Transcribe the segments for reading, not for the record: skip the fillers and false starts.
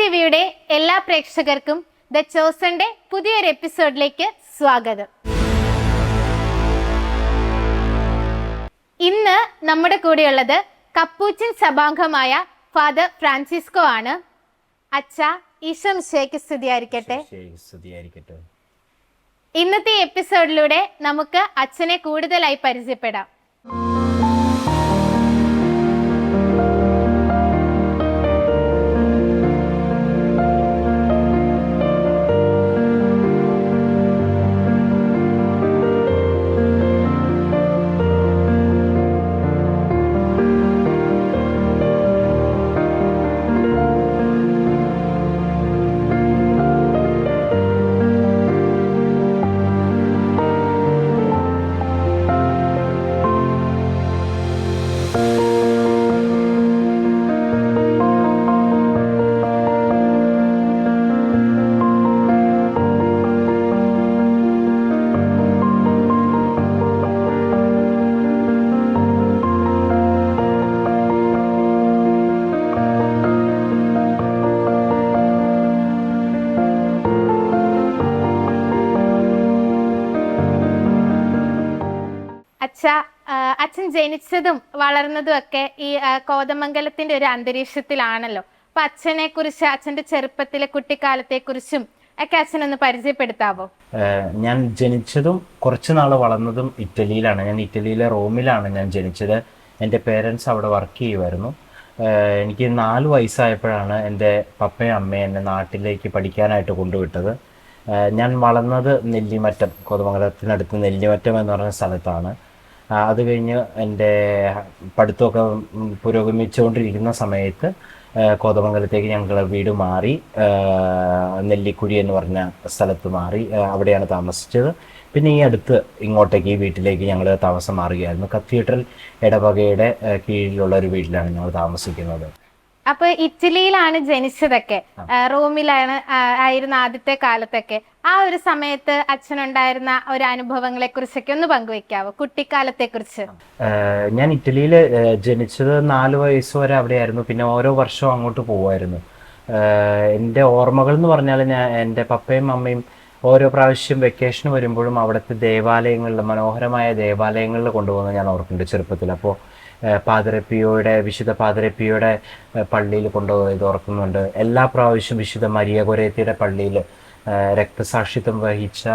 ടിവിയുടെ എല്ലാ പ്രേക്ഷകർക്കും ദ ചോസന്റെ പുതിയൊരു എപ്പിസോഡിലേക്ക് സ്വാഗതം. ഇന്ന് നമ്മുടെ കൂടെയുള്ളത് കപ്പൂച്ചിൻ സഭാംഗമായ ഫാദർ ഫ്രാൻസിസ്കോ ആണ്. അച്ഛ, ഈശോ മിശിഹായ്ക്ക് സ്തുതിയായിരിക്കട്ടെ. ഇന്നത്തെ എപ്പിസോഡിലൂടെ നമുക്ക് അച്ഛനെ കൂടുതലായി പരിചയപ്പെടാം. അച്ഛൻ ജനിച്ചതും വളർന്നതും ഒക്കെ ഈ കോതമംഗലത്തിന്റെ ഒരു അന്തരീക്ഷത്തിലാണല്ലോ. അപ്പൊ അച്ഛനെ കുറിച്ച്, അച്ഛന്റെ ചെറുപ്പത്തിലെ കുട്ടിക്കാലത്തെ കുറിച്ചും ഒക്കെ അച്ഛനൊന്ന് പരിചയപ്പെടുത്താവോ? ഞാൻ ജനിച്ചതും കുറച്ചു നാൾ വളർന്നതും ഇറ്റലിയിലാണ്. ഞാൻ ഇറ്റലിയിലെ റോമിലാണ് ഞാൻ ജനിച്ചത്. എൻ്റെ പേരൻസ് അവിടെ വർക്ക് ചെയ്യുമായിരുന്നു. എനിക്ക് 4 വയസ്സായപ്പോഴാണ് എൻ്റെ പപ്പയും അമ്മയും എന്നെ നാട്ടിലേക്ക് പഠിക്കാനായിട്ട് കൊണ്ടുവിട്ടത്. ഞാൻ വളർന്നത് നെല്ലിമറ്റം, കോതമംഗലത്തിനടുത്ത് നെല്ലിമറ്റം എന്ന് പറഞ്ഞ സ്ഥലത്താണ്. അത് കഴിഞ്ഞ് എൻ്റെ പഠിത്തമൊക്കെ പുരോഗമിച്ചുകൊണ്ടിരിക്കുന്ന സമയത്ത് കോതമംഗലത്തേക്ക് ഞങ്ങൾ വീട് മാറി, നെല്ലിക്കുഴി എന്ന് പറഞ്ഞ സ്ഥലത്ത് മാറി. അവിടെയാണ് താമസിച്ചത്. പിന്നെ ഈ അടുത്ത് ഇങ്ങോട്ടേക്ക്, ഈ വീട്ടിലേക്ക് ഞങ്ങൾ താമസം മാറുകയായിരുന്നു. കത്തീഡ്രൽ ഇടവകയുടെ കീഴിലുള്ള ഒരു വീട്ടിലാണ് ഞങ്ങൾ താമസിക്കുന്നത്. അപ്പൊ ഇറ്റലിയിലാണ് ജനിച്ചതൊക്കെ, റോമിലാണ് ആയിരുന്ന ആദ്യത്തെ കാലത്തൊക്കെ. ആ ഒരു സമയത്ത് അച്ഛനുണ്ടായിരുന്ന ഒരു അനുഭവങ്ങളെ കുറിച്ചൊക്കെ ഒന്ന് പങ്കുവെക്കാവോ, കുട്ടിക്കാലത്തെ കുറിച്ച്? ഞാൻ ഇറ്റലിയിൽ ജനിച്ചത് 4 വയസ്സ് വരെ അവിടെയായിരുന്നു. പിന്നെ ഓരോ വർഷവും അങ്ങോട്ട് പോകുമായിരുന്നു. എൻ്റെ ഓർമ്മകൾ എന്ന് പറഞ്ഞാൽ, എൻ്റെ പപ്പയും അമ്മയും ഓരോ പ്രാവശ്യം വെക്കേഷൻ വരുമ്പോഴും അവിടുത്തെ ദേവാലയങ്ങളിൽ, മനോഹരമായ ദേവാലയങ്ങളിൽ കൊണ്ടുപോകുന്നത് ഞാൻ ഓർക്കുന്നുണ്ട് ചെറുപ്പത്തിൽ. അപ്പോൾ വിശുദ്ധ പാതിരപ്പിയുടെ പള്ളിയിൽ കൊണ്ടുപോയത് ഓർക്കുന്നുണ്ട്. എല്ലാ പ്രാവശ്യം വിശുദ്ധ മരിയ കൊരേത്തിയുടെ പള്ളിയിൽ രക്തസാക്ഷിത്വം വഹിച്ച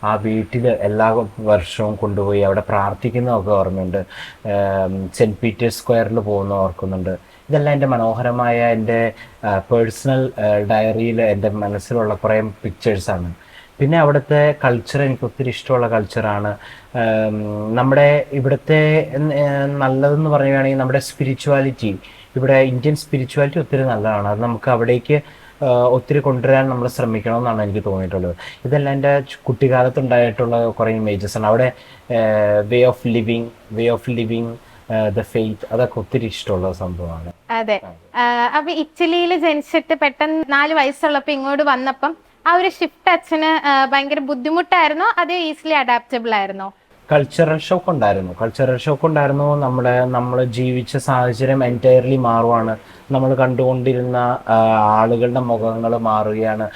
ആ വീട്ടിൽ എല്ലാ വർഷവും കൊണ്ടുപോയി അവിടെ പ്രാർത്ഥിക്കുന്നതൊക്കെ ഓർമ്മയുണ്ട്. സെൻറ്റ് പീറ്റേഴ്സ് സ്ക്വയറിൽ പോകുന്ന ഓർക്കുന്നുണ്ട്. ഇതെല്ലാം എൻ്റെ മനോഹരമായ, എൻ്റെ പേഴ്സണൽ ഡയറിയിൽ എൻ്റെ മനസ്സിലുള്ള കുറേ പിക്ചേഴ്സാണ്. പിന്നെ അവിടുത്തെ കൾച്ചർ എനിക്ക് ഒത്തിരി ഇഷ്ടമുള്ള കൾച്ചറാണ്. നമ്മുടെ ഇവിടുത്തെ നല്ലതെന്ന് പറയുകയാണെങ്കിൽ നമ്മുടെ സ്പിരിച്വാലിറ്റി, ഇവിടെ ഇന്ത്യൻ സ്പിരിച്വാലിറ്റി ഒത്തിരി നല്ലതാണ്. അത് നമുക്ക് അവിടേക്ക് ഒത്തിരി കൊണ്ടുവരാൻ നമ്മൾ ശ്രമിക്കണമെന്നാണ് എനിക്ക് തോന്നിയിട്ടുള്ളത്. ഇതെല്ലാം എൻ്റെ കുട്ടിക്കാലത്തുണ്ടായിട്ടുള്ള കുറേ ഇമേജസ് ആണ്. അവിടെ way of living the faith, അതൊക്കെ ഒത്തിരി ഇഷ്ടമുള്ള സംഭവമാണ്. അതെ. അപ്പൊ ഇറ്റലിയിൽ ജനിച്ചിട്ട് പെട്ടെന്ന് 4 വയസ്സുള്ളപ്പോ ഇങ്ങോട്ട് വന്നപ്പം ആ ഒരു ഷിഫ്റ്റ് അച്ഛന് ഭയങ്കര ബുദ്ധിമുട്ടായിരുന്നോ, അതോ ഈസിലി അഡാപ്റ്റബിൾ ആയിരുന്നോ? കൾച്ചറൽ ഷോക്ക് ഉണ്ടായിരുന്നു. നമ്മൾ ജീവിച്ച സാഹചര്യം എൻറ്റയർലി മാറുവാണ്. നമ്മൾ കണ്ടുകൊണ്ടിരുന്ന ആളുകളുടെ മുഖങ്ങൾ മാറുകയാണ്.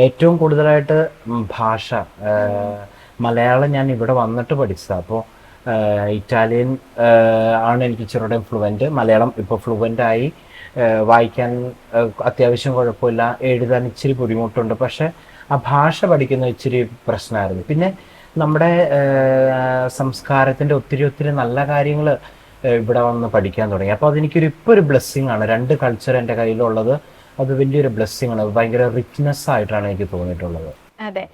ഏറ്റവും കൂടുതലായിട്ട് ഭാഷ, മലയാളം ഞാൻ ഇവിടെ വന്നിട്ട് പഠിച്ചത്. അപ്പോൾ ഇറ്റാലിയൻ ആണ് എനിക്ക് ഇച്ചിരൂടെ ഫ്ലുവൻറ്റ്. മലയാളം ഇപ്പോൾ ഫ്ലുവൻ്റായി. വായിക്കാൻ അത്യാവശ്യം കുഴപ്പമില്ല, എഴുതാൻ ഇച്ചിരി ബുദ്ധിമുട്ടുണ്ട്. പക്ഷെ ആ ഭാഷ പഠിക്കുന്ന ഇച്ചിരി പ്രശ്നമായിരുന്നു. പിന്നെ നമ്മുടെ സംസ്കാരത്തിൻ്റെ ഒത്തിരി നല്ല കാര്യങ്ങൾ ഇവിടെ വന്ന് പഠിക്കാൻ തുടങ്ങി. അപ്പോൾ ഇപ്പോൾ ഒരു ബ്ലെസ്സിങ് ആണ്. 2 കൾച്ചർ എൻ്റെ കയ്യിലുള്ളത്. അത് വലിയൊരു ബ്ലെസ്സിങ് ആണ്. ഭയങ്കര റിച്ച്നെസ് ആയിട്ടാണ് എനിക്ക് തോന്നിയിട്ടുള്ളത്. അതെ.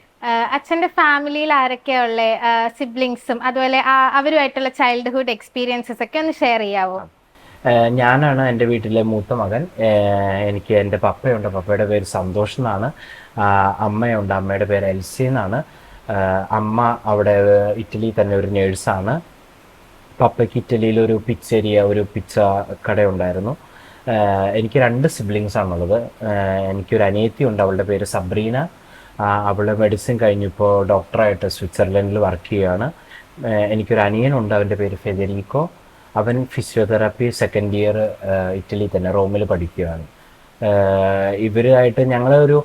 അച്ഛൻ്റെ ഫാമിലിയിൽ ആരൊക്കെയാ ഉള്ളത്? സിബ്ലിങ്സും അതുപോലെ അവരുമായിട്ടുള്ള ചൈൽഡ്ഹുഡ് എക്സ്പീരിയൻസസ് ഒക്കെ ഒന്ന് ഷെയർ ചെയ്യാവോ? ഞാനാണ് എൻ്റെ വീട്ടിലെ മൂത്ത മകൻ. എനിക്ക് എൻ്റെ പപ്പയുണ്ട്. പപ്പയുടെ പേര് സന്തോഷ് എന്നാണ്. അമ്മയുണ്ട്. അമ്മയുടെ പേര് എൽസി എന്നാണ്. അമ്മ അവിടെ ഇറ്റലിയിൽ തന്നെ ഒരു നേഴ്സാണ്. പപ്പയ്ക്ക് ഇറ്റലിയിൽ ഒരു പിസ്സ കടയുണ്ടായിരുന്നു. എനിക്ക് 2 സിബ്ലിങ്സ് ആണുള്ളത്. എനിക്കൊരു അനിയത്തിയുണ്ട്. അവളുടെ പേര് സബ്രീന. അവൾ മെഡിസിൻ കഴിഞ്ഞിപ്പോൾ ഡോക്ടറായിട്ട് സ്വിറ്റ്സർലൻഡിൽ വർക്ക് ചെയ്യുകയാണ്. എനിക്കൊരു അനിയനുണ്ട്. അവൻ്റെ പേര് ഫെദരിക്കോ. അവൻ ഫിസിയോതെറാപ്പി 2nd ഇയർ ഇറ്റലി തന്നെ റോമിൽ പഠിക്കുകയാണ്. ഇവരുമായിട്ട് ഞങ്ങളൊരു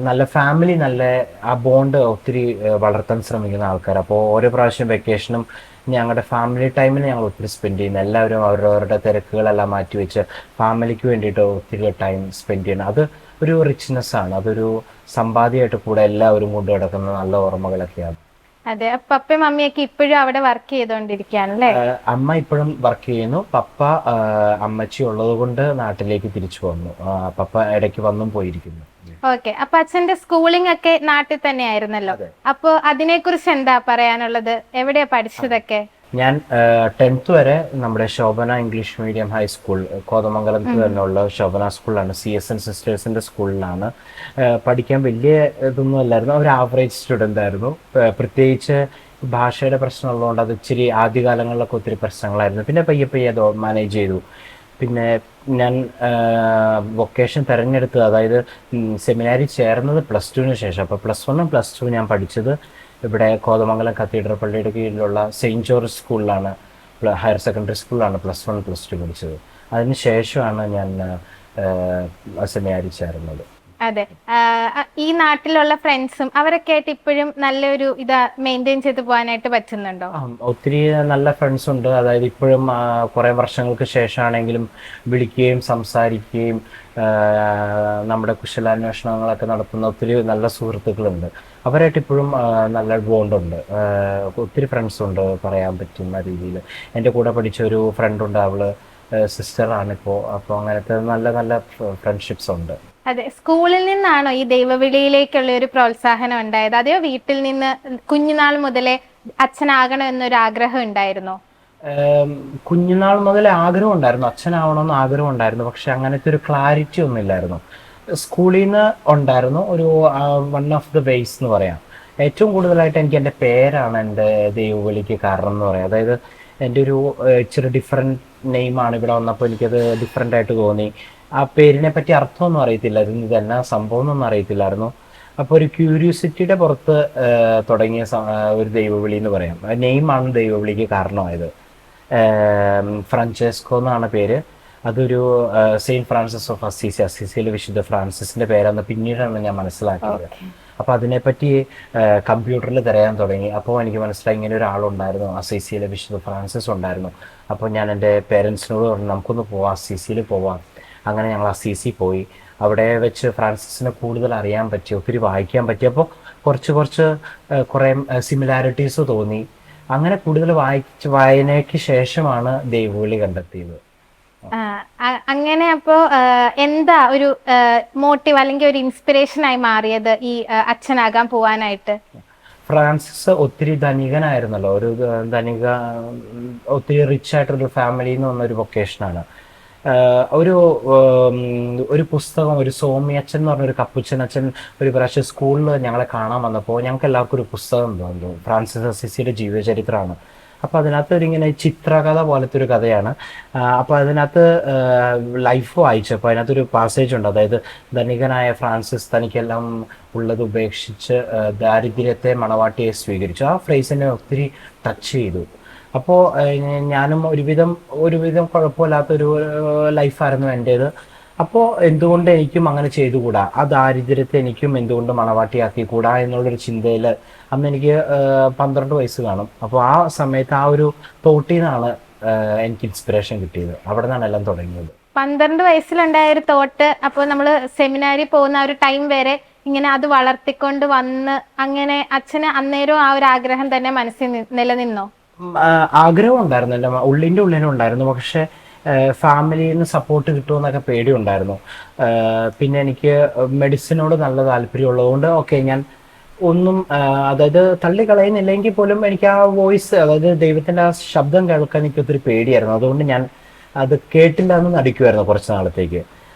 നല്ല ഫാമിലി, നല്ല ആ ബോണ്ട് ഒത്തിരി വളർത്താൻ ശ്രമിക്കുന്ന ആൾക്കാർ. അപ്പോൾ ഓരോ പ്രാവശ്യം വെക്കേഷനും ഞങ്ങളുടെ ഫാമിലി ടൈമിൽ ഞങ്ങൾ ഒത്തിരി സ്പെൻഡ് ചെയ്യുന്നു. എല്ലാവരും അവരവരുടെ തിരക്കുകളെല്ലാം മാറ്റിവെച്ച് ഫാമിലിക്ക് വേണ്ടിയിട്ട് ഒത്തിരി ടൈം സ്പെൻഡ് ചെയ്യണം. അത് ഒരു റിച്ച്നെസ് ആണ്, അതൊരു സമ്പാദ്യമായിട്ട് കൂടെ എല്ലാവരും കൊണ്ടു നടക്കുന്ന നല്ല ഓർമ്മകളൊക്കെയാണ്. അതെ, അപ്പൊ പപ്പയും മമ്മിയൊക്കെ ഇപ്പോഴും അവിടെ വർക്ക് ചെയ്തോണ്ടിരിക്കുകയാണല്ലേ? അമ്മ ഇപ്പോഴും വർക്ക് ചെയ്യുന്നു. പപ്പ അമ്മച്ചി ഉള്ളത് കൊണ്ട് നാട്ടിലേക്ക് തിരിച്ചു വന്നു. പപ്പ ഇടയ്ക്ക് വന്നും പോയിരിക്കുന്നു. ഓക്കെ, അപ്പൊ അച്ഛന്റെ സ്കൂളിംഗ് ഒക്കെ നാട്ടിൽ തന്നെ ആയിരുന്നല്ലോ. അപ്പൊ അതിനെ കുറിച്ച് എന്താ പറയാനുള്ളത്? എവിടെയാ പഠിച്ചതൊക്കെ? ഞാൻ 10th വരെ നമ്മുടെ ശോഭന ഇംഗ്ലീഷ് മീഡിയം ഹൈസ്കൂൾ കോതമംഗലത്ത് തന്നെയുള്ള ശോഭന സ്കൂളിലാണ്, CSN സിസ്റ്റേഴ്സിന്റെ സ്കൂളിലാണ്. പഠിക്കാൻ വലിയ ഇതൊന്നും അല്ലായിരുന്നു, ഒരു ആവറേജ് സ്റ്റുഡൻ്റ് ആയിരുന്നു. പ്രത്യേകിച്ച് ഭാഷയുടെ പ്രശ്നമുള്ളതുകൊണ്ട് അത് ഇച്ചിരി ആദ്യകാലങ്ങളിലൊക്കെ ഒത്തിരി പ്രശ്നങ്ങളായിരുന്നു. പിന്നെ പയ്യെ പയ്യെ അത് മാനേജ് ചെയ്തു. പിന്നെ ഞാൻ വൊക്കേഷൻ തിരഞ്ഞെടുത്തത്, അതായത് സെമിനാരി ചേർന്നത് +2 ശേഷം. അപ്പോൾ +1 +2 ഞാൻ പഠിച്ചത് ഇവിടെ കോതമംഗലം കത്തീഡ്രൽ പള്ളിയുടെ കീഴിലുള്ള സെയിൻറ്റ് ജോർജ് സ്കൂളിലാണ്, ഹയർ സെക്കൻഡറി സ്കൂളിലാണ് +1 +2 പഠിച്ചത്. അതിന് ശേഷമാണ് ഞാൻ സെമിനാരി ചേർന്നത്. അതെ, ഈ നാട്ടിലുള്ള ഫ്രണ്ട്സും അവരൊക്കെ ആയിട്ട് ഇപ്പോഴും നല്ലൊരു മെയിൻറ്റെയിൻ ചെയ്ത് പോകാനായിട്ട് പറ്റുന്നുണ്ടോ? ഒത്തിരി നല്ല ഫ്രണ്ട്സ് ഉണ്ട്. അതായത് ഇപ്പോഴും കുറേ വർഷങ്ങൾക്ക് ശേഷമാണെങ്കിലും വിളിക്കുകയും സംസാരിക്കുകയും നമ്മുടെ കുശലാന്വേഷണങ്ങളൊക്കെ നടത്തുന്ന ഒത്തിരി നല്ല സുഹൃത്തുക്കളുണ്ട്. അവരായിട്ട് ഇപ്പോഴും നല്ല ബോണ്ടുണ്ട്. ഒത്തിരി ഫ്രണ്ട്സ് ഉണ്ട് പറയാൻ പറ്റുന്ന രീതിയിൽ. എൻ്റെ കൂടെ പഠിച്ച ഒരു ഫ്രണ്ടുണ്ട്, അവള് സിസ്റ്ററാണിപ്പോൾ. അപ്പോൾ അങ്ങനത്തെ നല്ല നല്ല ഫ്രണ്ട്ഷിപ്സ് ഉണ്ട്. അതെ, സ്കൂളിൽ നിന്നാണോ ഈ ദൈവവിളിയിലേക്കുള്ള ഒരു പ്രോത്സാഹനം ഉണ്ടായത്, അതെയോ വീട്ടിൽ നിന്ന് കുഞ്ഞുനാൾ മുതലേ അച്ഛനാകണം എന്നൊരു ആഗ്രഹം ഉണ്ടായിരുന്നോ? കുഞ്ഞുനാൾ മുതലേ ആഗ്രഹം ഉണ്ടായിരുന്നു, അച്ഛനാവണമെന്ന് ആഗ്രഹം ഉണ്ടായിരുന്നു. പക്ഷെ അങ്ങനത്തെ ഒരു ക്ലാരിറ്റി ഒന്നും ഇല്ലായിരുന്നു. സ്കൂളിൽ നിന്ന് ഉണ്ടായിരുന്നു ഒരു വൺ ഓഫ് ദ വേസ് എന്ന് പറയാം. ഏറ്റവും കൂടുതലായിട്ട് എനിക്ക് എൻ്റെ പേരാണ് എൻ്റെ ദൈവവിളിക്ക് കാരണം എന്ന് പറയാം. അതായത് എൻ്റെ ഒരു ഇച്ചിരി ഡിഫറെൻറ്റ് നെയിമാണ്. ഇവിടെ വന്നപ്പോൾ എനിക്കത് ഡിഫറെൻ്റ് ആയിട്ട് തോന്നി. ആ പേരിനെ പറ്റി അർത്ഥമൊന്നും അറിയത്തില്ലായിരുന്നു, ഇതെന്നാ സംഭവം എന്നൊന്നും അറിയത്തില്ലായിരുന്നു. അപ്പോൾ ഒരു ക്യൂരിയോസിറ്റിയുടെ പുറത്ത് തുടങ്ങിയ ഒരു ദൈവവിളി എന്ന് പറയാം. നെയിമാണ് ദൈവവിളിക്ക് കാരണമായത്. ഫ്രാഞ്ചെസ്കോ എന്നാണ് പേര്. അതൊരു സെയിൻറ്റ് ഫ്രാൻസിസ് ഓഫ് അസീസിയിലെ വിശുദ്ധ ഫ്രാൻസിസിന്റെ പേരാണ് പിന്നീടാണ് ഞാൻ മനസ്സിലാക്കിയത്. അപ്പോൾ അതിനെപ്പറ്റി കമ്പ്യൂട്ടറിൽ തിരയാൻ തുടങ്ങി. അപ്പോൾ എനിക്ക് മനസ്സിലായി ഇങ്ങനെ ഒരാളുണ്ടായിരുന്നു, അസീസിയിലെ വിശുദ്ധ ഫ്രാൻസിസ് ഉണ്ടായിരുന്നു. അപ്പോൾ ഞാൻ എൻ്റെ പേരൻസിനോട് പറഞ്ഞു നമുക്കൊന്ന് പോവാം, അസീസിയിൽ പോവാം. അങ്ങനെ ഞങ്ങൾ അസീസി പോയി. അവിടെ വെച്ച് ഫ്രാൻസിസിനെ കൂടുതൽ അറിയാൻ പറ്റി, ഒത്തിരി വായിക്കാൻ പറ്റി. അപ്പോൾ കുറച്ച് കുറേ സിമിലാരിറ്റീസ് തോന്നി. അങ്ങനെ കൂടുതൽ വായനയ്ക്ക് ശേഷമാണ് ദൈവവിളി കണ്ടെത്തിയത്. അങ്ങനെ അപ്പോ എന്താ ഒരു മോട്ടീവ് അല്ലെങ്കിൽ ഒരു ഇൻസ്പിറേഷൻ ആയി മാറിയത് ഈ അച്ഛനാകാൻ പോവാനായിട്ട്? ഫ്രാൻസിസ് ഒത്തിരി ധനികനായിരുന്നല്ലോ, ഒരു ഒത്തിരി റിച്ച് ആയിട്ടൊരു ഫാമിലിയിൽ നിന്ന് വന്ന ഒരു വൊക്കേഷനാണ്. ഒരു പുസ്തകം, ഒരു സോമിയച്ഛൻ എന്ന് പറഞ്ഞൊരു കപ്പുച്ചൻ അച്ഛൻ ഒരു പ്രാവശ്യം സ്കൂളിൽ ഞങ്ങളെ കാണാൻ വന്നപ്പോൾ ഞങ്ങൾക്ക് എല്ലാവർക്കും ഒരു പുസ്തകം തോന്നുന്നു, ഫ്രാൻസിസ് അസീസിയുടെ ജീവചരിത്രമാണ്. അപ്പോൾ അതിനകത്ത് ഒരിങ്ങനെ ചിത്രകഥ പോലത്തെ ഒരു കഥയാണ്. അപ്പോൾ അതിനകത്ത് ലൈഫ് വായിച്ചപ്പോൾ അതിനകത്തൊരു പാസേജ് ഉണ്ട്. അതായത് ധനികനായ ഫ്രാൻസിസ് തനിക്കെല്ലാം ഉള്ളത് ഉപേക്ഷിച്ച് ദാരിദ്ര്യത്തെ മണവാട്ടിയെ സ്വീകരിച്ചു. ആ ഫ്രേസിനെ ഒത്തിരി ടച്ച് ചെയ്തു. അപ്പോൾ ഞാനും ഒരുവിധം കുഴപ്പമില്ലാത്തൊരു ലൈഫായിരുന്നു എൻ്റേത്. അപ്പോൾ എന്തുകൊണ്ട് എനിക്കും അങ്ങനെ ചെയ്തുകൂടാ, ആ ദാരിദ്ര്യത്തെ എനിക്കും എന്തുകൊണ്ട് മണവാട്ടിയാക്കിക്കൂടാ എന്നുള്ളൊരു ചിന്തയിൽ അന്ന് എനിക്ക് 12 വയസ്സ് കാണും. അപ്പോൾ ആ സമയത്ത് ആ ഒരു തോട്ടിൽ നിന്നാണ് എനിക്ക് ഇൻസ്പിറേഷൻ കിട്ടിയത്. അവിടെ നിന്നാണ് എല്ലാം തുടങ്ങിയത്. 12 വയസ്സിലുണ്ടായ ഒരു തോട്ട് അപ്പോൾ നമ്മൾ സെമിനാരി പോകുന്ന ഒരു ടൈം വരെ ഇങ്ങനെ അത് വളർത്തിക്കൊണ്ട് വന്ന് അങ്ങനെ അച്ഛന് അന്നേരം ആ ഒരു ആഗ്രഹം തന്നെ മനസ്സിൽ നിലനിന്നോ? ആഗ്രഹം ഉണ്ടായിരുന്നു, എൻ്റെ ഉള്ളിലും ഉണ്ടായിരുന്നു. പക്ഷെ ഫാമിലിയിൽ നിന്ന് സപ്പോർട്ട് കിട്ടുമെന്നൊക്കെ പേടിയുണ്ടായിരുന്നു. പിന്നെ എനിക്ക് മെഡിസിനോട് നല്ല താല്പര്യമുള്ളതുകൊണ്ട് ഓക്കെ ഞാൻ ഒന്നും അതായത് തള്ളിക്കളയുന്നില്ലെങ്കിൽ പോലും എനിക്ക് ആ വോയിസ്, അതായത് ദൈവത്തിൻ്റെ ആ ശബ്ദം കേൾക്കാൻ എനിക്ക് ഒത്തിരി പേടിയായിരുന്നു. അതുകൊണ്ട് ഞാൻ അത് കേട്ടില്ല എന്ന് നടിക്കുമായിരുന്നു കുറച്ച് നാളത്തേക്ക്.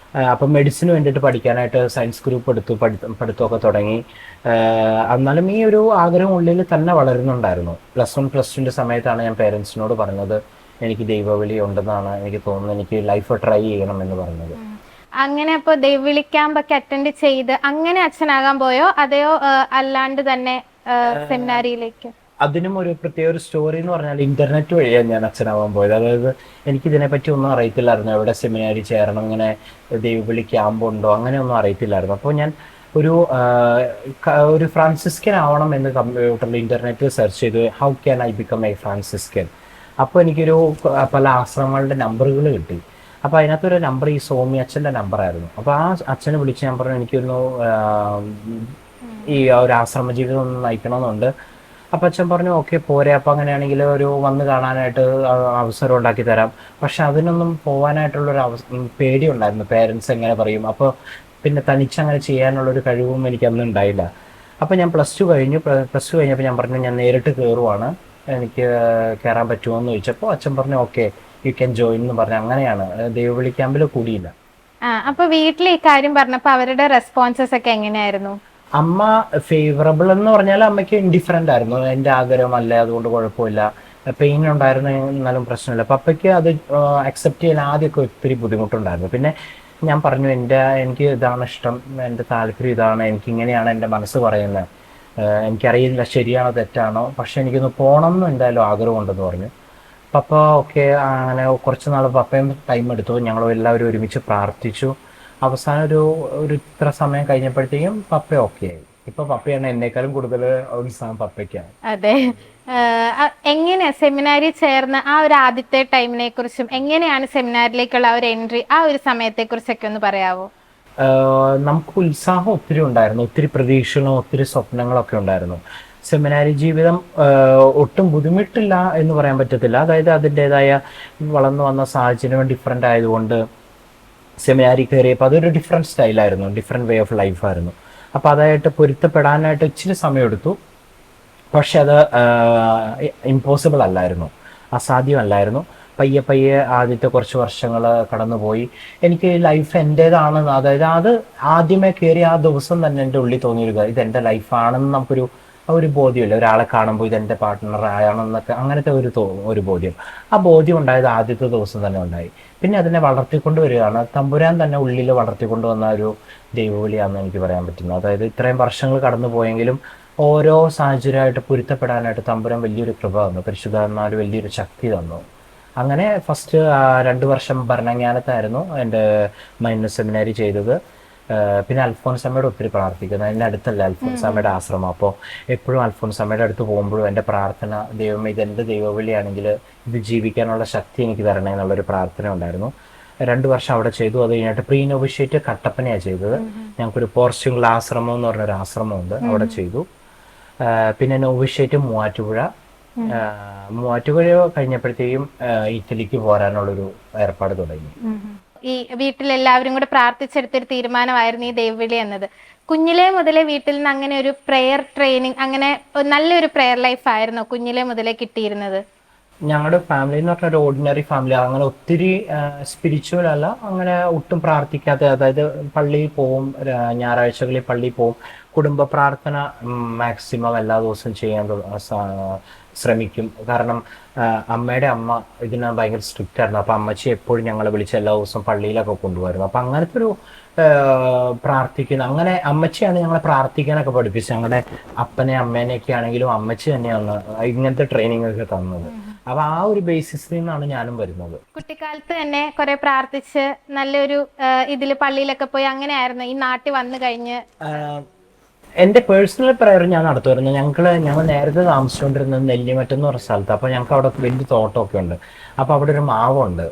അപ്പം മെഡിസിന് വേണ്ടിയിട്ട് പഠിക്കാനായിട്ട് സയൻസ് ഗ്രൂപ്പ് പഠിത്തമൊക്കെ തുടങ്ങി. എന്നാലും ഈ ഒരു ആഗ്രഹം ഉള്ളിൽ തന്നെ വളരുന്നുണ്ടായിരുന്നു. +1 +2 സമയത്താണ് ഞാൻ പേരൻസിനോട് പറഞ്ഞത് എനിക്ക് ദൈവവിളി ഉണ്ടെന്നാണ് എനിക്ക് തോന്നുന്നത്, എനിക്ക് ലൈഫ് ട്രൈ ചെയ്യണം എന്ന് പറഞ്ഞത്. അങ്ങനെ അപ്പോൾ ദൈവവിളി ക്യാമ്പൊക്കെ അറ്റൻഡ് ചെയ്ത് അങ്ങനെ അച്ഛനാകാൻ പോയോ, അതെയോ അല്ലാണ്ട് തന്നെ സെമിനാരിയിലേക്ക്? അതിനും ഒരു പ്രത്യേക ഒരു സ്റ്റോറി എന്ന് പറഞ്ഞാൽ ഇന്റർനെറ്റ് വഴിയാണ് ഞാൻ അച്ഛനാവാൻ പോയത്. അതായത് എനിക്ക് ഇതിനെപ്പറ്റി ഒന്നും അറിയത്തില്ലായിരുന്നു, എവിടെ സെമിനാരി ചേരണം, ഇങ്ങനെ ദൈവവിളി ക്യാമ്പ് ഉണ്ടോ, അങ്ങനെയൊന്നും അറിയത്തില്ലായിരുന്നു. അപ്പോൾ ഞാൻ ഒരു ഒരു ഫ്രാൻസിസ്കൻ ആവണം എന്ന് കമ്പ്യൂട്ടറിൽ ഇന്റർനെറ്റിൽ സെർച്ച് ചെയ്തു, how can I become A Franciscan. അപ്പോൾ എനിക്കൊരു പല ആശ്രമങ്ങളുടെ നമ്പറുകൾ കിട്ടി. അപ്പോൾ അതിനകത്തൊരു നമ്പർ ഈ സോമി അച്ഛൻ്റെ നമ്പറായിരുന്നു. അപ്പോൾ ആ അച്ഛനെ വിളിച്ച് ഞാൻ പറഞ്ഞു എനിക്കൊന്ന് ഈ ഒരു ആശ്രമ ജീവിതം ഒന്ന് നയിക്കണമെന്നുണ്ട്. അപ്പം അച്ഛൻ പറഞ്ഞു ഓക്കെ പോരെ, അപ്പം അങ്ങനെയാണെങ്കിൽ ഒരു വന്ന് കാണാനായിട്ട് അവസരം ഉണ്ടാക്കി തരാം. പക്ഷെ അതിനൊന്നും പോകാനായിട്ടുള്ളൊരു പേടിയുണ്ടായിരുന്നു, പേരൻസ് എങ്ങനെ പറയും. അപ്പോൾ പിന്നെ തനിച്ചങ്ങനെ ചെയ്യാനുള്ളൊരു കഴിവും എനിക്ക് അന്ന് ഉണ്ടായില്ല. അപ്പോൾ ഞാൻ പ്ലസ് ടു കഴിഞ്ഞപ്പോൾ ഞാൻ പറഞ്ഞു ഞാൻ നേരിട്ട് കയറുവാണ്, എനിക്ക് കയറാൻ പറ്റുമോ എന്ന് ചോദിച്ചപ്പോൾ അച്ഛൻ പറഞ്ഞു ഓക്കെ യു ക്യാൻ ജോയിൻ എന്ന് പറഞ്ഞു. അങ്ങനെയാണ് ദൈവവിളി ക്യാമ്പിൽ കൂടിയില്ല. അപ്പൊ വീട്ടിൽ ഈ കാര്യം പറഞ്ഞപ്പോ അവരുടെ റെസ്പോൺസസ് ഒക്കെ എങ്ങനെയായിരുന്നു? അമ്മ ഫേവറബിൾ എന്ന് പറഞ്ഞാൽ അമ്മയ്ക്ക് ഇൻഡിഫറൻ്റ് ആയിരുന്നു, എൻ്റെ ആഗ്രഹമല്ല അതുകൊണ്ട് കുഴപ്പമില്ല, പെയിൻ ഉണ്ടായിരുന്നു എന്നാലും പ്രശ്നമില്ല. പപ്പയ്ക്ക് അത് അക്സെപ്റ്റ് ചെയ്യാൻ ആദ്യമൊക്കെ ഒത്തിരി ബുദ്ധിമുട്ടുണ്ടായിരുന്നു. പിന്നെ ഞാൻ പറഞ്ഞു എനിക്ക് ഇതാണ് ഇഷ്ടം, എൻ്റെ താല്പര്യം ഇതാണ്, എനിക്കിങ്ങനെയാണ് എൻ്റെ മനസ്സ് പറയുന്നത്, എനിക്കറിയില്ല ശരിയാണോ തെറ്റാണോ, പക്ഷെ എനിക്കൊന്ന് പോകണം എന്ന് എന്തായാലും ആഗ്രഹമുണ്ടെന്ന് പറഞ്ഞു. പപ്പ ഓക്കെ അങ്ങനെ കുറച്ച് നാൾ പപ്പയും ടൈം എടുത്തു, ഞങ്ങളും എല്ലാവരും ഒരുമിച്ച് പ്രാർത്ഥിച്ചു. അവസാനം ഒരു ഇത്ര സമയം കഴിഞ്ഞപ്പോഴത്തേക്കും പപ്പ ഓക്കെ ആയി. ഇപ്പൊ പപ്പയാണ് എന്നേക്കാളും കൂടുതൽ ഉത്സാഹം പപ്പയ്ക്കാണ്. അതെ. എങ്ങനെയാ സെമിനാരി ചേർന്ന ആ ഒരു ആദ്യത്തെ ടൈമിനെ കുറിച്ചും എങ്ങനെയാണ് സെമിനാരിലേക്കുള്ള ഒരു എൻട്രി, ആ ഒരു സമയത്തെ കുറിച്ചൊക്കെ ഒന്ന് പറയാവോ? നമുക്ക് ഉത്സാഹം ഒത്തിരി ഉണ്ടായിരുന്നു, ഒത്തിരി പ്രതീക്ഷകളും ഒത്തിരി സ്വപ്നങ്ങളൊക്കെ ഉണ്ടായിരുന്നു. സെമിനാരി ജീവിതം ഒട്ടും ബുദ്ധിമുട്ടില്ല എന്ന് പറയാൻ പറ്റത്തില്ല. അതായത് അതിൻ്റെതായ വളർന്നു വന്ന സാഹചര്യം ഡിഫറെൻ്റ് ആയതുകൊണ്ട് സെമിനാരി കയറിയപ്പോൾ അതൊരു ഡിഫറെൻറ്റ് സ്റ്റൈലായിരുന്നു, ഡിഫറെൻറ്റ് വേ ഓഫ് ലൈഫായിരുന്നു. അപ്പോൾ അതായിട്ട് പൊരുത്തപ്പെടാനായിട്ട് ഇച്ചിരി സമയമെടുത്തു. പക്ഷെ അത് ഇമ്പോസിബിൾ അല്ലായിരുന്നു, അസാധ്യമല്ലായിരുന്നു. പയ്യെ പയ്യെ ആദ്യത്തെ കുറച്ച് വർഷങ്ങൾ കടന്നുപോയി. എനിക്ക് ലൈഫ് എൻ്റേതാണ്, അതായത് അത് ആദ്യമേ കയറി ആ ദിവസം തന്നെ എൻ്റെ ഉള്ളിൽ തോന്നിയൊരു ഇതെൻ്റെ ലൈഫാണെന്ന് നമുക്കൊരു ബോധ്യമില്ല. ഒരാളെ കാണുമ്പോൾ ഇതെൻ്റെ പാർട്ട്ണർ ആയാണെന്നൊക്കെ അങ്ങനത്തെ ഒരു ബോധ്യം. ആ ബോധ്യം ഉണ്ടായത് ആദ്യത്തെ ദിവസം തന്നെ ഉണ്ടായി. പിന്നെ അതിനെ വളർത്തിക്കൊണ്ട് വരികയാണ്, തമ്പുരാൻ തന്നെ ഉള്ളിൽ വളർത്തിക്കൊണ്ട് വന്ന ഒരു ദൈവവിളിയാണെന്ന് എനിക്ക് പറയാൻ പറ്റുന്നു. അതായത് ഇത്രയും വർഷങ്ങൾ കടന്നു പോയെങ്കിലും ഓരോ സാഹചര്യമായിട്ട് പൊരുത്തപ്പെടാനായിട്ട് തമ്പുരാൻ വലിയൊരു കൃപ തന്നു, പരിശുദ്ധാത്മാവ് വലിയൊരു ശക്തി തന്നു. അങ്ങനെ ഫസ്റ്റ് 2 വർഷം ഭരണജ്ഞാനത്തായിരുന്നു എൻ്റെ മൈനർ സെമിനാരി ചെയ്തത്. പിന്നെ അൽഫോൻസാമ്മയുടെ ഒത്തിരി പ്രാർത്ഥിക്കുന്നത്, എൻ്റെ അടുത്തല്ല അൽഫോൻസാമ്മയുടെ ആശ്രമം. അപ്പോൾ എപ്പോഴും അൽഫോൻസാമ്മയുടെ അടുത്ത് പോകുമ്പോഴും എൻ്റെ പ്രാർത്ഥന, ദൈവമേ ഇതെൻ്റെ ദൈവവിളിയാണെങ്കിൽ ഇത് ജീവിക്കാനുള്ള ശക്തി എനിക്ക് തരണേ എന്നുള്ളൊരു പ്രാർത്ഥന ഉണ്ടായിരുന്നു. 2 വർഷം അവിടെ ചെയ്തു. അത് കഴിഞ്ഞിട്ട് പ്രീ നോവിഷ്യേറ്റ് കട്ടപ്പനയാണ് ചെയ്തത്. ഞങ്ങൾക്കൊരു പോർച്ചുഗൽ ആശ്രമം എന്ന് പറഞ്ഞൊരു ആശ്രമമുണ്ട്, അവിടെ ചെയ്തു. പിന്നെ നോവിഷ്യേറ്റ് മൂവാറ്റുപുഴ കഴിഞ്ഞപ്പോഴത്തേക്കും ഇറ്റലിക്ക് പോരാനുള്ളൊരു ഏർപ്പാട് തുടങ്ങി. ഈ വീട്ടിലെല്ലാവരും കൂടെ പ്രാർത്ഥിച്ചെടുത്തൊരു തീരുമാനമായിരുന്നു ഈ ദൈവവിളി എന്നത്. കുഞ്ഞിലേ മുതലേ വീട്ടിൽ നിന്ന് അങ്ങനെ ഒരു പ്രെയർ ട്രെയിനിങ്, അങ്ങനെ നല്ലൊരു പ്രെയർ ലൈഫ് ആയിരുന്നോ കുഞ്ഞിലേ മുതലേ കിട്ടിയിരുന്നത്? ഞങ്ങളുടെ ഫാമിലി എന്ന് പറഞ്ഞ ഒരു ഓർഡിനറി ഫാമിലി, അങ്ങനെ ഒത്തിരി സ്പിരിച്വൽ അല്ല, അങ്ങനെ ഒട്ടും പ്രാർത്ഥിക്കാത്ത, അതായത് പള്ളിയിൽ പോവും, ഞായറാഴ്ചകളിൽ പള്ളിയിൽ പോവും, കുടുംബ പ്രാർത്ഥന മാക്സിമം എല്ലാ ദിവസവും ചെയ്യാൻ ശ്രമിക്കും. കാരണം അമ്മയുടെ അമ്മ ഇതിന് ഭയങ്കര സ്ട്രിക്റ്റ് ആയിരുന്നു. അപ്പം അമ്മച്ചി എപ്പോഴും ഞങ്ങളെ വിളിച്ച് എല്ലാ ദിവസവും പള്ളിയിലൊക്കെ കൊണ്ടുപോയിരുന്നു. അപ്പം അങ്ങനത്തെ ഒരു പ്രാർത്ഥിക്കുന്ന, അങ്ങനെ അമ്മച്ചിയാണ് ഞങ്ങളെ പ്രാർത്ഥിക്കാനൊക്കെ പഠിപ്പിച്ചത്. ഞങ്ങളുടെ അപ്പനെ അമ്മേനെയൊക്കെ ആണെങ്കിലും അമ്മച്ചി തന്നെയാണ് ഇങ്ങനത്തെ ട്രെയിനിങ് ഒക്കെ തന്നത്. അപ്പൊ ആ ഒരു ബേസിസിൽ നിന്നാണ് ഞാനും വരുന്നത്. കുട്ടിക്കാലത്ത് തന്നെ കുറെ പ്രാർത്ഥിച്ച് നല്ലൊരു ഇതില് പള്ളിയിലൊക്കെ പോയി അങ്ങനെയായിരുന്നു ഈ നാട്ടിൽ വന്നു കഴിഞ്ഞ്? എൻ്റെ പേഴ്സണൽ പ്രയർ ഞാൻ നടത്തുമായിരുന്നു. ഞങ്ങൾ നേരത്തെ താമസിച്ചുകൊണ്ടിരുന്നത് നെല്ലിമറ്റം എന്ന് പറഞ്ഞ സ്ഥലത്ത്. അപ്പോൾ ഞങ്ങൾക്ക് അവിടെ വലിയ തോട്ടമൊക്കെ ഉണ്ട്. അപ്പോൾ അവിടെ ഒരു മാവുണ്ട്,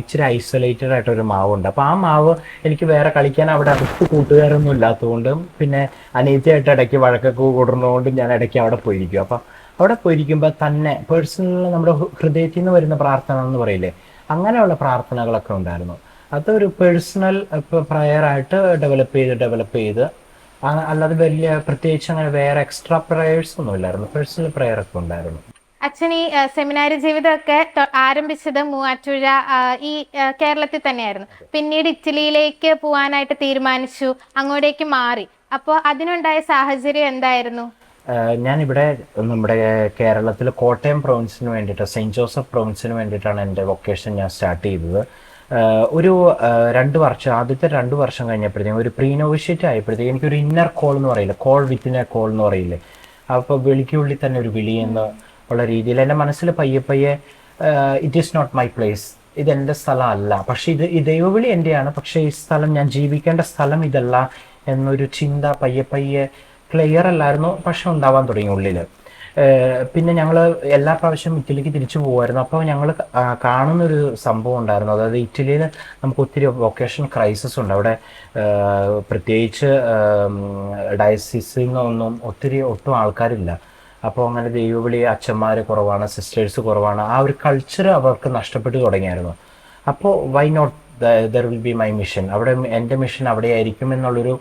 ഇച്ചിരി ഐസൊലേറ്റഡ് ആയിട്ടൊരു മാവുണ്ട്. അപ്പോൾ ആ മാവ് എനിക്ക് വേറെ കളിക്കാൻ അവിടെ അടുത്ത് കൂട്ടുകാരൊന്നും ഇല്ലാത്തതുകൊണ്ട്, പിന്നെ അനിയത്തിയായിട്ട് ഇടയ്ക്ക് വഴക്കൊക്കെ കൂടുന്നതുകൊണ്ട് ഞാൻ ഇടയ്ക്ക് അവിടെ പോയിരിക്കും. അപ്പം അവിടെ പോയിരിക്കുമ്പോൾ തന്നെ പേഴ്സണൽ നമ്മുടെ ഹൃദയത്തിൽ നിന്ന് വരുന്ന പ്രാർത്ഥന എന്ന് പറയില്ലേ, അങ്ങനെയുള്ള പ്രാർത്ഥനകളൊക്കെ ഉണ്ടായിരുന്നു. അതൊരു പേഴ്സണൽ പ്രയറായിട്ട് ഡെവലപ്പ് ചെയ്ത് അല്ലാതെ വലിയ പ്രത്യേകിച്ച് അങ്ങനെ വേറെ എക്സ്ട്രാ പ്രയേഴ്സ് ഒന്നും ഇല്ലായിരുന്നു, പേഴ്സണൽ പ്രയർ ഒക്കെ ഉണ്ടായിരുന്നു. അച്ഛൻ ഈ സെമിനാരി ജീവിതമൊക്കെ ആരംഭിച്ചത് മൂവാറ്റുപുഴ ഈ കേരളത്തിൽ തന്നെയായിരുന്നു. പിന്നീട് ഇറ്റലിയിലേക്ക് പോകാനായിട്ട് തീരുമാനിച്ചു, അങ്ങോട്ടേക്ക് മാറി. അപ്പോൾ അതിനുണ്ടായ സാഹചര്യം എന്തായിരുന്നു? ഞാനിവിടെ നമ്മുടെ കേരളത്തിൽ കോട്ടയം പ്രൊവിൻസിന് വേണ്ടിയിട്ട്, സെയിൻറ്റ് ജോസഫ് പ്രൊവിൻസിന് വേണ്ടിയിട്ടാണ് എൻ്റെ വൊക്കേഷൻ ഞാൻ സ്റ്റാർട്ട് ചെയ്തത്. ഒരു 2 വർഷം, ആദ്യത്തെ 2 വർഷം കഴിഞ്ഞപ്പോഴത്തേക്കും ഒരു പ്രീ നോവിഷ്യേറ്റ് ആയപ്പോഴത്തേക്കും എനിക്കൊരു ഇന്നർ കോൾ എന്ന് പറയില്ലേ, കോൾ വിത്തിൻ എ കോൾ എന്ന് പറയില്ലേ, അപ്പോൾ വിളിക്കുള്ളിൽ തന്നെ ഒരു വിളി എന്ന് ഉള്ള രീതിയിൽ എൻ്റെ മനസ്സിൽ പയ്യെ പയ്യെ it is not my place, ഇതെൻ്റെ സ്ഥലമല്ല, പക്ഷെ ഈ ദൈവവിളി എൻ്റെയാണ്, പക്ഷേ ഈ സ്ഥലം ഞാൻ ജീവിക്കേണ്ട സ്ഥലം ഇതല്ല എന്നൊരു ചിന്ത പയ്യെ പയ്യെ ക്ലിയർ അല്ലായിരുന്നു, പക്ഷെ ഉണ്ടാവാൻ തുടങ്ങി ഉള്ളിൽ. പിന്നെ ഞങ്ങൾ എല്ലാ പ്രാവശ്യവും ഇറ്റലിക്ക് തിരിച്ചു പോകുമായിരുന്നു. അപ്പോൾ ഞങ്ങൾ കാണുന്നൊരു സംഭവം ഉണ്ടായിരുന്നു. അതായത് ഇറ്റലിയിൽ നമുക്ക് ഒത്തിരി വൊക്കേഷണൽ ക്രൈസിസ് ഉണ്ട് അവിടെ. പ്രത്യേകിച്ച് ഡയസിസിൽ നിന്നൊന്നും ഒട്ടും ആൾക്കാരില്ല. അപ്പോൾ അങ്ങനെ ദൈവവിളി അച്ഛന്മാർ കുറവാണ്, സിസ്റ്റേഴ്സ് കുറവാണ്. ആ ഒരു കൾച്ചർ അവർക്ക് നഷ്ടപ്പെട്ടു തുടങ്ങിയായിരുന്നു. അപ്പോൾ why not there will be my mission, അവിടെ എൻ്റെ മിഷൻ അവിടെ ആയിരിക്കും എന്നുള്ളൊരു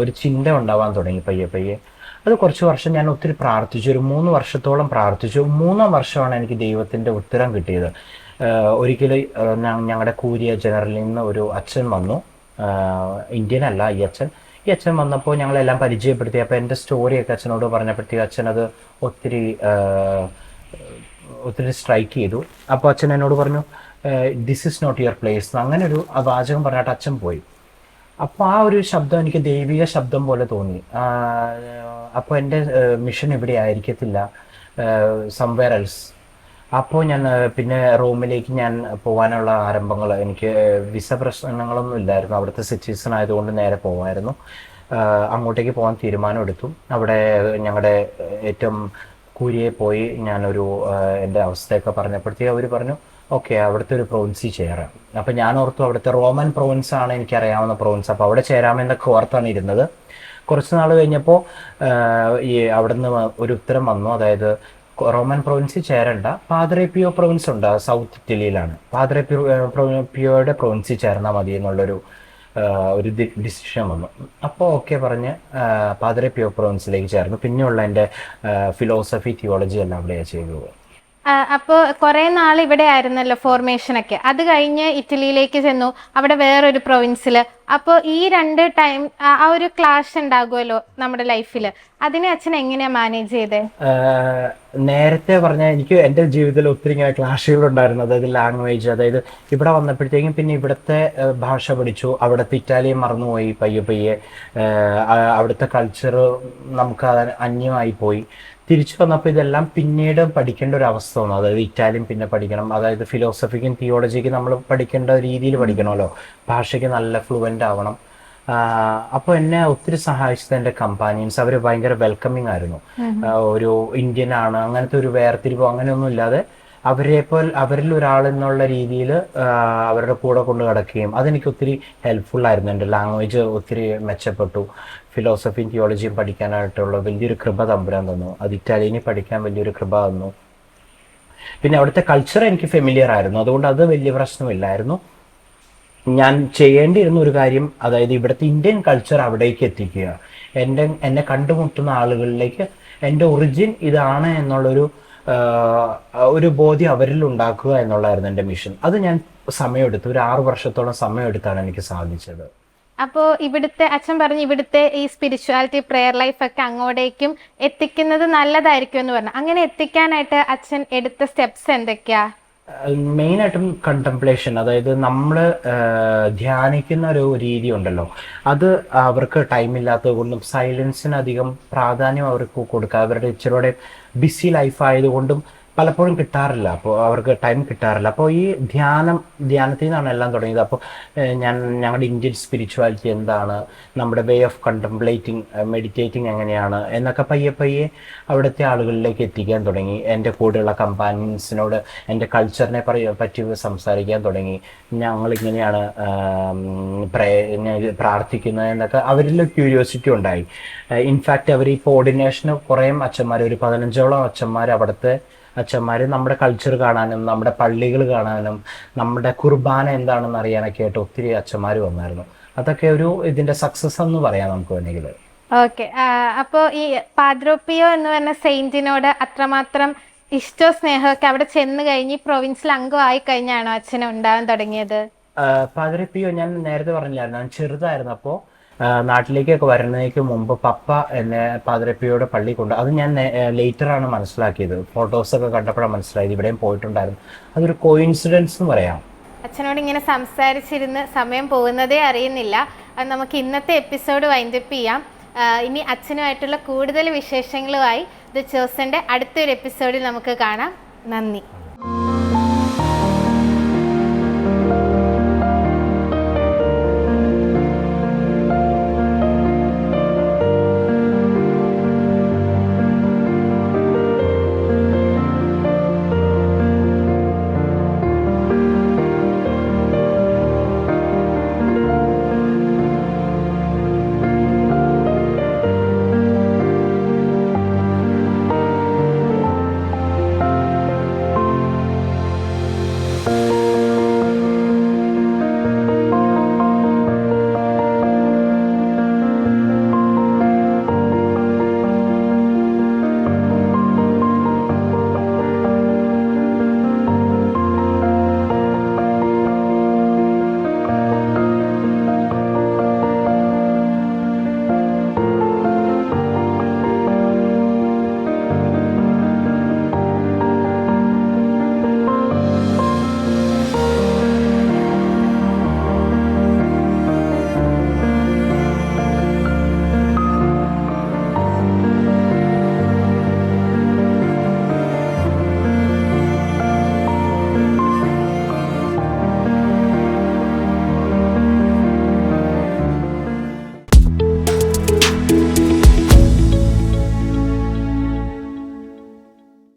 ഒരു ചിന്ത ഉണ്ടാവാൻ തുടങ്ങി പയ്യെ പയ്യെ. അത് കുറച്ച് വർഷം ഞാൻ ഒത്തിരി പ്രാർത്ഥിച്ചു, ഒരു 3 വർഷത്തോളം പ്രാർത്ഥിച്ചു. 3-ാം വർഷമാണ് എനിക്ക് ദൈവത്തിൻ്റെ ഉത്തരം കിട്ടിയത്. ഒരിക്കലും ഞങ്ങളുടെ കൂരിയ ജനറലിൽ നിന്ന് ഒരു അച്ഛൻ വന്നു, ഇന്ത്യൻ അല്ല ഈ അച്ഛൻ വന്നപ്പോൾ ഞങ്ങളെല്ലാം പരിചയപ്പെടുത്തി. അപ്പോൾ എൻ്റെ സ്റ്റോറിയൊക്കെ അച്ഛനോട് പറഞ്ഞപ്പോഴത്തേക്ക് അച്ഛനത് ഒത്തിരി സ്ട്രൈക്ക് ചെയ്തു. അപ്പോൾ അച്ഛൻ എന്നോട് പറഞ്ഞു this is not your place, അങ്ങനെ ഒരു വാചകം പറഞ്ഞിട്ട് അച്ഛൻ പോയി. അപ്പോൾ ആ ഒരു ശബ്ദം എനിക്ക് ദൈവിക ശബ്ദം പോലെ തോന്നി. അപ്പോൾ എൻ്റെ മിഷൻ ഇവിടെ ആയിരിക്കത്തില്ല, സംവെയർ എൽസ്. അപ്പോൾ ഞാൻ പിന്നെ റോമിലേക്ക് ഞാൻ പോകാനുള്ള ആരംഭങ്ങൾ, എനിക്ക് വിസ പ്രശ്നങ്ങളൊന്നും ഇല്ലായിരുന്നു, അവിടുത്തെ സിറ്റിസൺ ആയതുകൊണ്ട് നേരെ പോകാമായിരുന്നു. അങ്ങോട്ടേക്ക് പോകാൻ തീരുമാനമെടുത്തു. അവിടെ ഞങ്ങളുടെ ഏറ്റവും കൂരിയെ പോയി ഞാനൊരു എൻ്റെ അവസ്ഥയൊക്കെ പറഞ്ഞപ്പോഴത്തേക്ക് അവർ പറഞ്ഞു ഓക്കെ അവിടുത്തെ ഒരു പ്രൊവിൻസിൽ ചേരാം. അപ്പം ഞാൻ ഓർത്തു അവിടുത്തെ റോമൻ പ്രൊവിൻസ് ആണ് എനിക്കറിയാവുന്ന പ്രൊവിൻസ്, അപ്പോൾ അവിടെ ചേരാമെന്നൊക്കെ ഓർത്താണ് ഇരുന്നത്. കുറച്ച് നാൾ കഴിഞ്ഞപ്പോൾ ഈ അവിടുന്ന് ഒരു ഉത്തരം വന്നു, അതായത് റോമൻ പ്രൊവിൻസിൽ ചേരണ്ട, പാദ്രെ പിയോ പ്രൊവിൻസ് ഉണ്ട് സൗത്ത് ഇറ്റലിയിലാണ്, പാദ്രെ പിയോയുടെ പ്രൊവിൻസിൽ ചേർന്നാൽ മതി എന്നുള്ളൊരു ഡിസിഷൻ വന്നു. അപ്പോൾ ഓക്കെ പറഞ്ഞ് പാദ്രെ പിയോ പ്രൊവിൻസിലേക്ക് ചേർന്നു. പിന്നെയുള്ള എൻ്റെ ഫിലോസഫി തിയോളജി എല്ലാം അവിടെയാണ് ചെയ്തത്. അപ്പോൾ കുറെ നാൾ ഇവിടെ ആയിരുന്നല്ലോ ഫോർമേഷനൊക്കെ, അത് കഴിഞ്ഞ് ഇറ്റലിയിലേക്ക് ചെന്നു, അവിടെ വേറൊരു പ്രൊവിൻസിൽ. അപ്പോൾ ഈ 2 ടൈം ആ ഒരു ക്ലാഷ് ഉണ്ടാകുമല്ലോ നമ്മുടെ ലൈഫിൽ, അതിനെ അച്ഛൻ എങ്ങനെയാ മാനേജ് ചെയ്തേ? നേരത്തെ പറഞ്ഞാൽ എനിക്ക് എൻ്റെ ജീവിതത്തിൽ ഒത്തിരി ഇങ്ങനെ ക്ലാഷുകൾ ഉണ്ടായിരുന്നു. അതായത് ലാംഗ്വേജ്, അതായത് ഇവിടെ വന്നപ്പോഴത്തേക്കും പിന്നെ ഇവിടുത്തെ ഭാഷ പഠിച്ചു, അവിടുത്തെ ഇറ്റാലിയൻ മറന്നുപോയി പയ്യെ പയ്യെ, അവിടുത്തെ കൾച്ചർ നമുക്ക് അന്യമായി പോയി. തിരിച്ചു വന്നപ്പോൾ ഇതെല്ലാം പിന്നീട് പഠിക്കേണ്ട ഒരു അവസ്ഥ വന്നു. അതായത് ഇറ്റാലിയൻ പിന്നെ പഠിക്കണം, അതായത് ഫിലോസഫിക്കും തിയോളജിക്കും നമ്മൾ പഠിക്കേണ്ട രീതിയിൽ പഠിക്കണമല്ലോ, ഭാഷയ്ക്ക് നല്ല ഫ്ലുവൻ്റ് ആവണം. അപ്പോൾ എന്നെ ഒത്തിരി സഹായിച്ചത് എൻ്റെ കമ്പാനിയൻസ്. അവർ ഭയങ്കര വെൽക്കമിങ് ആയിരുന്നു. ഒരു ഇന്ത്യൻ ആണ് അങ്ങനത്തെ ഒരു വേർതിരിവോ അങ്ങനെയൊന്നും ഇല്ലാതെ അവരിൽ ഒരാൾ എന്നുള്ള രീതിയിൽ അവരുടെ കൂടെ കൊണ്ട് കിടക്കുകയും അതെനിക്ക് ഒത്തിരി ഹെൽപ്ഫുൾ ആയിരുന്നു. എൻ്റെ ലാംഗ്വേജ് ഒത്തിരി മെച്ചപ്പെട്ടു. ഫിലോസഫിയും തിയോളജിയും പഠിക്കാനായിട്ടുള്ള വലിയൊരു കൃപ തമ്പുരാൻ തന്നു. അത് ഇറ്റാലിയനിൽ പഠിക്കാൻ വലിയൊരു കൃപ തന്നു. പിന്നെ അവിടുത്തെ കൾച്ചർ എനിക്ക് ഫെമിലിയർ ആയിരുന്നു, അതുകൊണ്ട് അത് വലിയ പ്രശ്നമില്ലായിരുന്നു. ഞാൻ ചെയ്യേണ്ടിയിരുന്ന ഒരു കാര്യം, അതായത് ഇവിടുത്തെ ഇന്ത്യൻ കൾച്ചർ അവിടേക്ക് എത്തിക്കുക, എന്നെ കണ്ടുമുട്ടുന്ന ആളുകളിലേക്ക് എൻ്റെ ഒറിജിൻ ഇതാണ് എന്നുള്ളൊരു ബോധ്യം അവരിൽ ഉണ്ടാക്കുക എന്നുള്ളതായിരുന്നു എൻ്റെ മിഷൻ. അത് ഞാൻ സമയമെടുത്തു, ഒരു 6 വർഷത്തോളം സമയമെടുത്താണ് എനിക്ക് സാധിച്ചത്. അപ്പോൾ ഇവിടുത്തെ അച്ഛൻ പറഞ്ഞു ഇവിടുത്തെ ഈ സ്പിരിച്വാലിറ്റി പ്രെയർ ലൈഫ് ഒക്കെ അങ്ങോട്ടേക്കും എത്തിക്കുന്നത് നല്ലതായിരിക്കും എന്ന് പറഞ്ഞു. അങ്ങനെ എത്തിക്കാനായിട്ട് അച്ഛൻ എടുത്ത സ്റ്റെപ്സ് എന്തൊക്കെയാ? മെയിനായിട്ടും കണ്ടംപ്ലേഷൻ, അതായത് നമ്മൾ ധ്യാനിക്കുന്ന ഒരു രീതി ഉണ്ടല്ലോ, അത് അവർക്ക് ടൈമില്ലാത്തത് കൊണ്ടും സൈലൻസിന് അധികം പ്രാധാന്യം അവർക്ക് കൊടുക്കുക, അവരുടെ ഇച്ചിരൂടെ ബിസി ലൈഫ് ആയതുകൊണ്ടും പലപ്പോഴും കിട്ടാറില്ല, അപ്പോൾ അവർക്ക് ടൈം കിട്ടാറില്ല. അപ്പോൾ ഈ ധ്യാനത്തിൽ നിന്നാണ് എല്ലാം തുടങ്ങിയത്. അപ്പോൾ ഞങ്ങളുടെ ഇന്ത്യൻ സ്പിരിച്വാലിറ്റി എന്താണ്, നമ്മുടെ വേ ഓഫ് കണ്ടംപ്ലേറ്റിംഗ് മെഡിറ്റേറ്റിംഗ് എങ്ങനെയാണ് എന്നൊക്കെ പയ്യെ പയ്യെ അവിടുത്തെ ആളുകളിലേക്ക് എത്തിക്കാൻ തുടങ്ങി. എൻ്റെ കൂടെയുള്ള കമ്പാനിയൻസിനോട് എൻ്റെ കൾച്ചറിനെ പറ്റി സംസാരിക്കാൻ തുടങ്ങി. ഞങ്ങളിങ്ങനെയാണ് പ്രാർത്ഥിക്കുന്നത് എന്നൊക്കെ അവരിൽ ക്യൂരിയോസിറ്റി ഉണ്ടായി. ഇൻഫാക്റ്റ് അവർ ഈ കോർഡിനേഷന് കുറേ അച്ഛന്മാർ, ഒരു 15ഓളം അച്ഛന്മാർ, അവിടുത്തെ അച്ഛന്മാർ നമ്മുടെ കൾച്ചർ കാണാനും നമ്മുടെ പള്ളികൾ കാണാനും നമ്മുടെ കുർബാന എന്താണെന്ന് അറിയാനൊക്കെ ആയിട്ട് ഒത്തിരി അച്ഛന്മാർ വന്നായിരുന്നു. അതൊക്കെ ഇതിന്റെ സക്സസ് എന്ന് പറയാം നമുക്ക് വേണമെങ്കിൽ. ഓക്കെ, അപ്പോൾ ഈ പാദ്രെ പിയോ എന്ന് പറഞ്ഞ സെയിന്റിനോട് അത്രമാത്രം ഇഷ്ടവും സ്നേഹമൊക്കെ അവിടെ ചെന്ന് കഴിഞ്ഞ് പ്രൊവിൻസിൽ അംഗമായി കഴിഞ്ഞാണോ അച്ഛന് ഉണ്ടാവാൻ തുടങ്ങിയത്? പാദ്രെ പിയോ ഞാൻ നേരത്തെ പറഞ്ഞില്ലായിരുന്നു, ഞാൻ ചെറുതായിരുന്നു. അപ്പോൾ നാട്ടിലേക്കൊക്കെ വരുന്നതിന് മുമ്പ് പപ്പ എന്നെ പാദ്രെ പിയോയുടെ പള്ളി കൊണ്ട്, അത് ഞാൻ ലേറ്ററാണ് മനസ്സിലാക്കിയത്. ഫോട്ടോസൊക്കെ കണ്ടപ്പോഴാണ് മനസ്സിലായത് ഇവിടെയും പോയിട്ടുണ്ടായിരുന്നു. അതൊരു കോയിൻസിഡൻസ് എന്ന് പറയാം. അച്ഛനോട് ഇങ്ങനെ സംസാരിച്ചിരുന്ന് സമയം പോകുന്നതേ അറിയുന്നില്ല. നമുക്ക് ഇന്നത്തെ എപ്പിസോഡ് വൈൻഡപ്പ് ചെയ്യാം. ഇനി അച്ഛനുമായിട്ടുള്ള കൂടുതൽ വിശേഷങ്ങളുമായി ദ ചോസന്റെ അടുത്തൊരു എപ്പിസോഡിൽ നമുക്ക് കാണാം. നന്ദി.